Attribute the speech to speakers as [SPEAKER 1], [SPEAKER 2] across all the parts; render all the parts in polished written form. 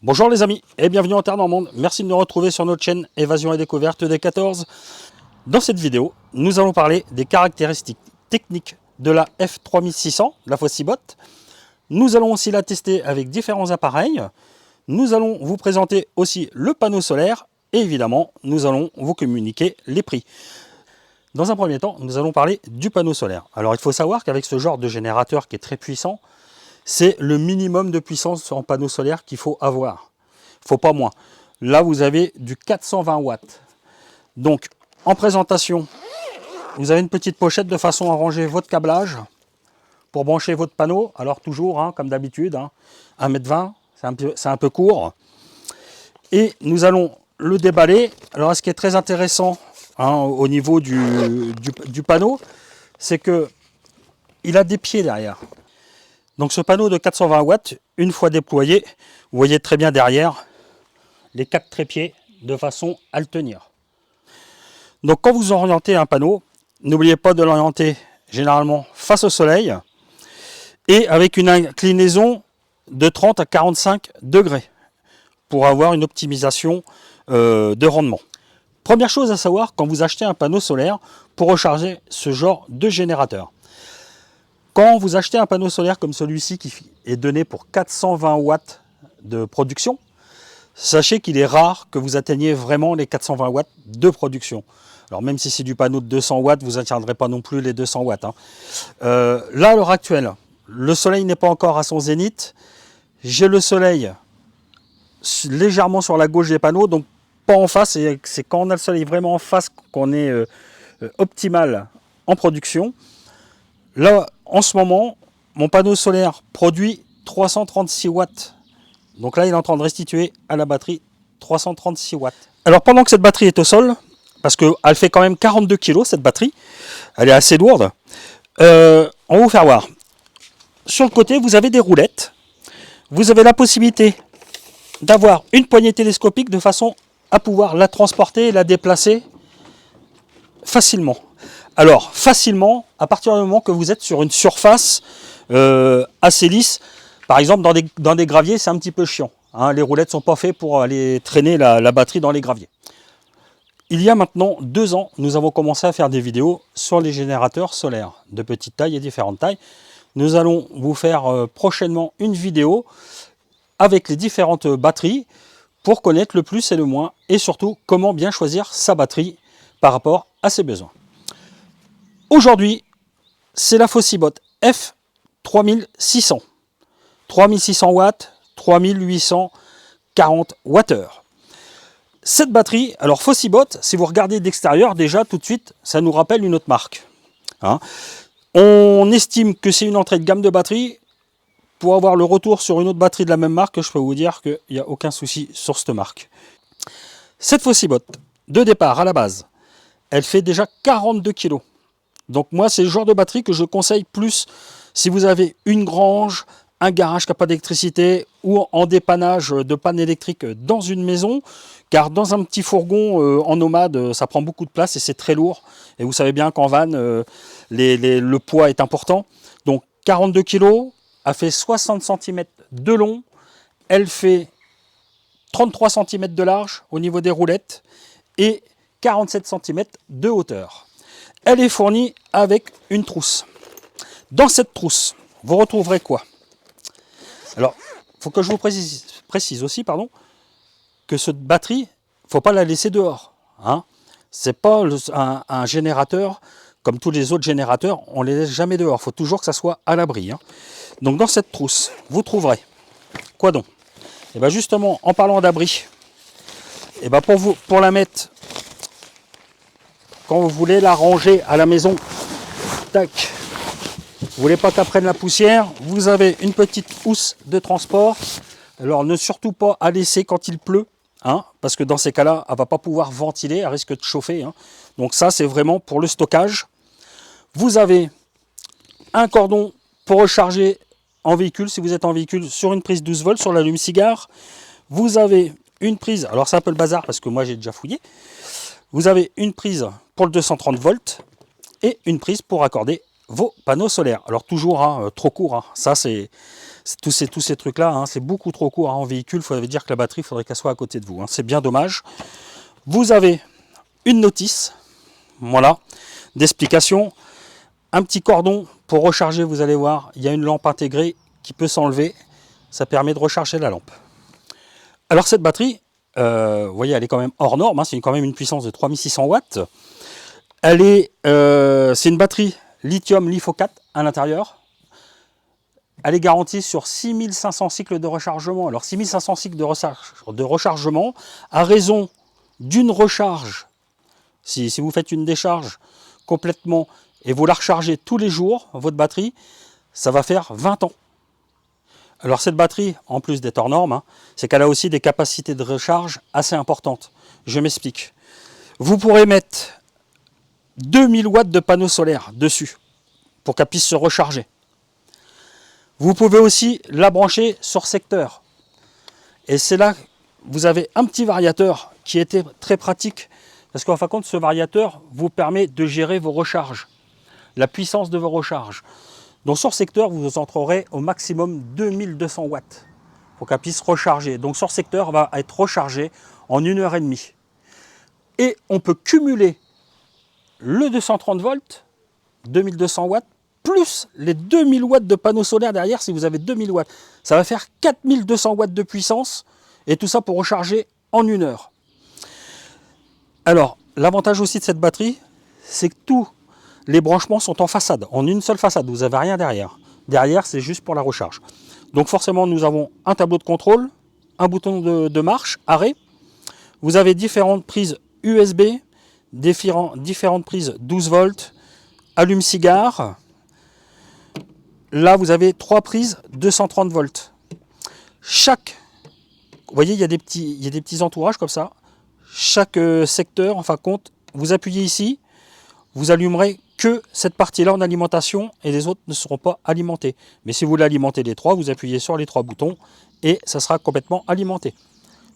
[SPEAKER 1] Bonjour les amis et bienvenue en Terre Normande. Merci de nous retrouver sur notre chaîne Évasion et Découverte des 14. Dans cette vidéo, nous allons parler des caractéristiques techniques de la F3600, la Fossibot. Nous allons aussi la tester avec différents appareils. Nous allons vous présenter aussi le panneau solaire et évidemment, nous allons vous communiquer les prix. Dans un premier temps, nous allons parler du panneau solaire. Alors il faut savoir qu'avec ce genre de générateur qui est très puissant, c'est le minimum de puissance en panneau solaire qu'il faut avoir. Il ne faut pas moins. Là, vous avez du 420 watts. Donc, en présentation, vous avez une petite pochette de façon à ranger votre câblage pour brancher votre panneau. Alors, toujours, comme d'habitude, 1,20 m, c'est un peu court. Et nous allons le déballer. Alors, ce qui est très intéressant au niveau du panneau, c'est qu'il a des pieds derrière. Donc ce panneau de 420 watts, une fois déployé, vous voyez très bien derrière les 4 trépieds de façon à le tenir. Donc quand vous orientez un panneau, n'oubliez pas de l'orienter généralement face au soleil et avec une inclinaison de 30 à 45 degrés pour avoir une optimisation de rendement. Première chose à savoir quand vous achetez un panneau solaire pour recharger ce genre de générateur. Quand vous achetez un panneau solaire comme celui-ci qui est donné pour 420 watts de production, sachez qu'il est rare que vous atteigniez vraiment les 420 watts de production. Alors même si c'est du panneau de 200 watts, vous n'atteindrez pas non plus les 200 watts. Là, à l'heure actuelle, le soleil n'est pas encore à son zénith. J'ai le soleil légèrement sur la gauche des panneaux, donc pas en face. C'est quand on a le soleil vraiment en face qu'on est optimal en production. Là, en ce moment, mon panneau solaire produit 336 watts. Donc là, il est en train de restituer à la batterie 336 watts. Alors, pendant que cette batterie est au sol, parce qu'elle fait quand même 42 kg, cette batterie, elle est assez lourde, on va vous faire voir. Sur le côté, vous avez des roulettes. Vous avez la possibilité d'avoir une poignée télescopique de façon à pouvoir la transporter et la déplacer facilement. Alors, facilement, à partir du moment que vous êtes sur une surface assez lisse, par exemple dans des graviers, c'est un petit peu chiant. Les roulettes ne sont pas faites pour aller traîner la batterie dans les graviers. Il y a maintenant 2 ans, nous avons commencé à faire des vidéos sur les générateurs solaires de petite taille et différentes tailles. Nous allons vous faire prochainement une vidéo avec les différentes batteries pour connaître le plus et le moins et surtout comment bien choisir sa batterie par rapport à ses besoins. Aujourd'hui, c'est la Fossibot F3600. 3600 watts, 3840 Wh. Cette batterie, alors Fossibot, si vous regardez d'extérieur, déjà tout de suite, ça nous rappelle une autre marque. On estime que c'est une entrée de gamme de batterie. Pour avoir le retour sur une autre batterie de la même marque, je peux vous dire qu'il n'y a aucun souci sur cette marque. Cette Fossibot, de départ, à la base, elle fait déjà 42 kg. Donc moi, c'est le genre de batterie que je conseille plus si vous avez une grange, un garage qui n'a pas d'électricité ou en dépannage de panne électrique dans une maison. Car dans un petit fourgon en nomade, ça prend beaucoup de place et c'est très lourd. Et vous savez bien qu'en van, le poids est important. Donc 42 kg, elle fait 60 cm de long. Elle fait 33 cm de large au niveau des roulettes et 47 cm de hauteur. Elle est fournie avec une trousse. Dans cette trousse, vous retrouverez quoi? Alors, il faut que je vous précise aussi que cette batterie, il ne faut pas la laisser dehors. Ce n'est pas un générateur comme tous les autres générateurs, on ne les laisse jamais dehors. Il faut toujours que ça soit à l'abri. Donc dans cette trousse, vous trouverez quoi donc? Et bien justement, en parlant d'abri, et ben pour la mettre quand vous voulez la ranger à la maison, tac, vous voulez pas qu'elle prenne la poussière, vous avez une petite housse de transport. Alors ne surtout pas à laisser quand il pleut, parce que dans ces cas-là, elle ne va pas pouvoir ventiler, elle risque de chauffer. Donc ça, c'est vraiment pour le stockage. Vous avez un cordon pour recharger en véhicule, si vous êtes en véhicule, sur une prise 12 volts, sur l'allume-cigare. Vous avez une prise, alors c'est un peu le bazar parce que moi j'ai déjà fouillé. Vous avez une prise pour le 230 volts et une prise pour raccorder vos panneaux solaires. Alors toujours trop court, ça c'est tous ces trucs-là, hein, c'est beaucoup trop court, hein, en véhicule. Il faudrait dire que la batterie, il faudrait qu'elle soit à côté de vous. Hein. C'est bien dommage. Vous avez une notice, voilà, d'explication. Un petit cordon pour recharger, vous allez voir, il y a une lampe intégrée qui peut s'enlever. Ça permet de recharger la lampe. Alors cette batterie, vous voyez, elle est quand même hors norme. Hein, c'est quand même une puissance de 3600 watts. C'est une batterie lithium LiFeO4 à l'intérieur. Elle est garantie sur 6500 cycles de rechargement. Alors 6500 cycles de rechargement, à raison d'une recharge, si vous faites une décharge complètement et vous la rechargez tous les jours, votre batterie, ça va faire 20 ans. Alors cette batterie, en plus d'être hors norme, hein, c'est qu'elle a aussi des capacités de recharge assez importantes. Je m'explique. Vous pourrez mettre 2000 watts de panneaux solaires dessus pour qu'elle puisse se recharger. Vous pouvez aussi la brancher sur secteur. Et c'est là que vous avez un petit variateur qui était très pratique parce qu'en fin de compte, ce variateur vous permet de gérer vos recharges, la puissance de vos recharges. Donc sur secteur, vous entrerez au maximum 2200 watts pour qu'elle puisse recharger. Donc sur secteur va être rechargé en 1h30. Et on peut cumuler le 230 volts, 2200 watts, plus les 2000 watts de panneaux solaires derrière si vous avez 2000 watts. Ça va faire 4200 watts de puissance et tout ça pour recharger en 1 heure. Alors, l'avantage aussi de cette batterie, c'est que tous les branchements sont en façade, en une seule façade. Vous n'avez rien derrière. Derrière, c'est juste pour la recharge. Donc forcément, nous avons un tableau de contrôle, un bouton de marche, arrêt. Vous avez différentes prises USB, différentes prises 12 volts, allume-cigare. Là, vous avez 3 prises 230 volts. Vous voyez, il y a des petits entourages comme ça. Chaque secteur, en fin de compte, vous appuyez ici, vous allumerez que cette partie-là en alimentation et les autres ne seront pas alimentés. Mais si vous voulez alimenter les trois, vous appuyez sur les 3 boutons et ça sera complètement alimenté.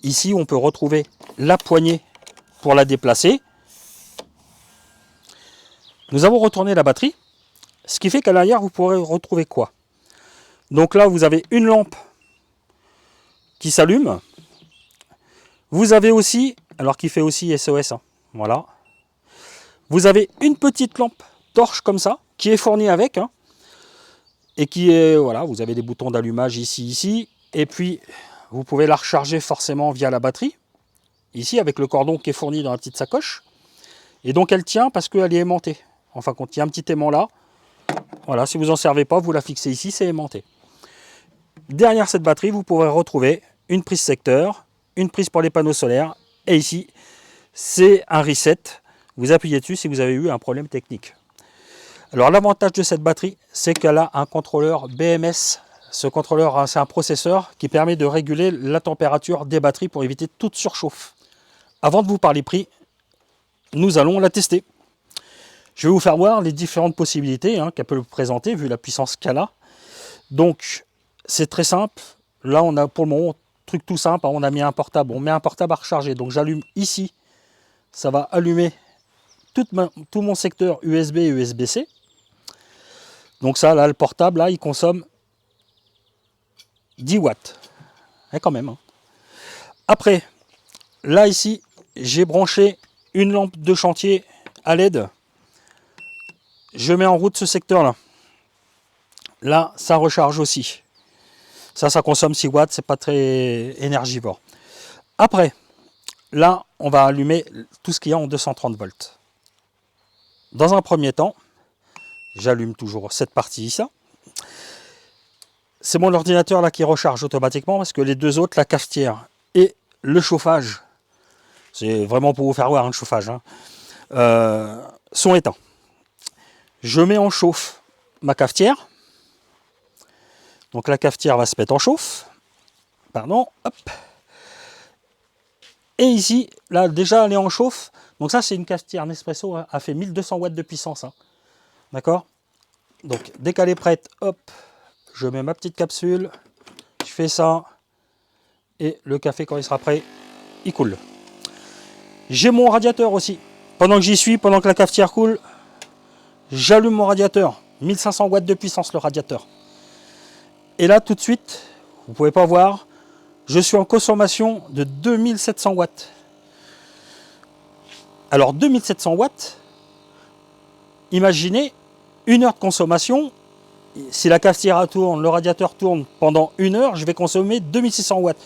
[SPEAKER 1] Ici, on peut retrouver la poignée pour la déplacer. Nous avons retourné la batterie. Ce qui fait qu'à l'arrière, vous pourrez retrouver quoi? Donc là, vous avez une lampe qui s'allume. Vous avez aussi, alors qui fait aussi SOS, hein, voilà. Vous avez une petite lampe torche comme ça, qui est fournie avec, hein, et qui est, voilà, vous avez des boutons d'allumage ici, et puis vous pouvez la recharger forcément via la batterie, ici, avec le cordon qui est fourni dans la petite sacoche. Et donc elle tient parce qu'elle est aimantée. Enfin, quand il y a un petit aimant là, voilà, si vous n'en servez pas, vous la fixez ici, c'est aimanté. Derrière cette batterie, vous pourrez retrouver une prise secteur, une prise pour les panneaux solaires, et ici, c'est un reset. Vous appuyez dessus si vous avez eu un problème technique. Alors l'avantage de cette batterie, c'est qu'elle a un contrôleur BMS. Ce contrôleur, c'est un processeur qui permet de réguler la température des batteries pour éviter toute surchauffe. Avant de vous parler prix, nous allons la tester. Je vais vous faire voir les différentes possibilités, hein, qu'elle peut présenter vu la puissance qu'elle a. Donc c'est très simple. Là on a pour le moment truc tout simple, hein, on a mis un portable, on met un portable à recharger. Donc j'allume ici, ça va allumer tout mon secteur USB et USB-C. Donc ça là, le portable là, il consomme 10 watts. Et quand même. Hein. Après, là ici, j'ai branché une lampe de chantier à LED. Je mets en route ce secteur là. Là, ça recharge aussi. Ça consomme 6 watts, c'est pas très énergivore. Après, là, on va allumer tout ce qu'il y a en 230 volts. Dans un premier temps, j'allume toujours cette partie ici. C'est mon ordinateur là qui recharge automatiquement parce que les deux autres, la cafetière et le chauffage, c'est vraiment pour vous faire voir, hein, le chauffage, hein, sont éteints. Je mets en chauffe ma cafetière. Donc la cafetière va se mettre en chauffe. Pardon, hop. Et ici, là déjà elle est en chauffe. Donc ça c'est une cafetière Nespresso, hein, a fait 1200 watts de puissance. Hein. D'accord? Donc dès qu'elle est prête, hop, je mets ma petite capsule, je fais ça, et le café quand il sera prêt, il coule. J'ai mon radiateur aussi. Pendant que j'y suis, pendant que la cafetière coule, j'allume mon radiateur. 1500 watts de puissance le radiateur. Et là, tout de suite, vous ne pouvez pas voir, je suis en consommation de 2700 watts. Alors 2700 watts, imaginez une heure de consommation. Si la cafetière tourne, le radiateur tourne pendant une heure, je vais consommer 2600 watts.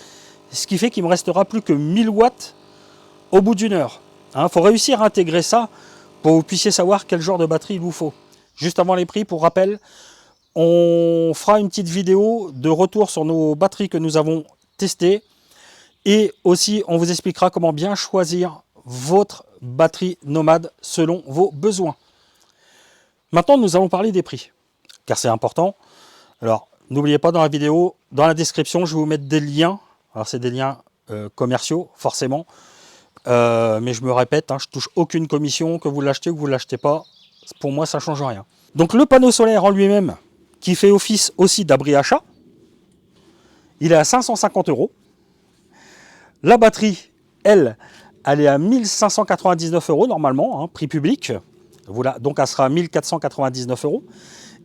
[SPEAKER 1] Ce qui fait qu'il ne me restera plus que 1000 watts au bout d'une heure. Il faut réussir à intégrer ça pour que vous puissiez savoir quel genre de batterie il vous faut. Juste avant les prix, pour rappel, on fera une petite vidéo de retour sur nos batteries que nous avons testées. Et aussi, on vous expliquera comment bien choisir votre batterie nomade selon vos besoins. Maintenant, nous allons parler des prix, car c'est important. Alors, n'oubliez pas, dans la vidéo, dans la description, je vais vous mettre des liens. Alors, c'est des liens commerciaux, forcément. Mais je me répète, je ne touche aucune commission, que vous l'achetez ou que vous ne l'achetez pas. Pour moi, ça ne change rien. Donc, le panneau solaire en lui-même, qui fait office aussi d'abri achat, il est à 550 €. La batterie, elle est à 1599 € normalement, prix public. Voilà, donc elle sera à 1499 €.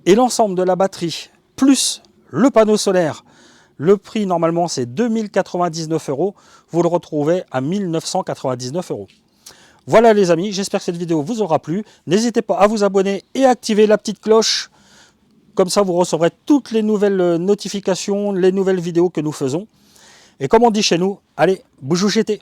[SPEAKER 1] Et l'ensemble de la batterie, plus le panneau solaire, le prix normalement c'est 2099 €. Vous le retrouvez à 1999 €. Voilà les amis, j'espère que cette vidéo vous aura plu. N'hésitez pas à vous abonner et à activer la petite cloche. Comme ça, vous recevrez toutes les nouvelles notifications, les nouvelles vidéos que nous faisons. Et comme on dit chez nous, allez, bougou GT!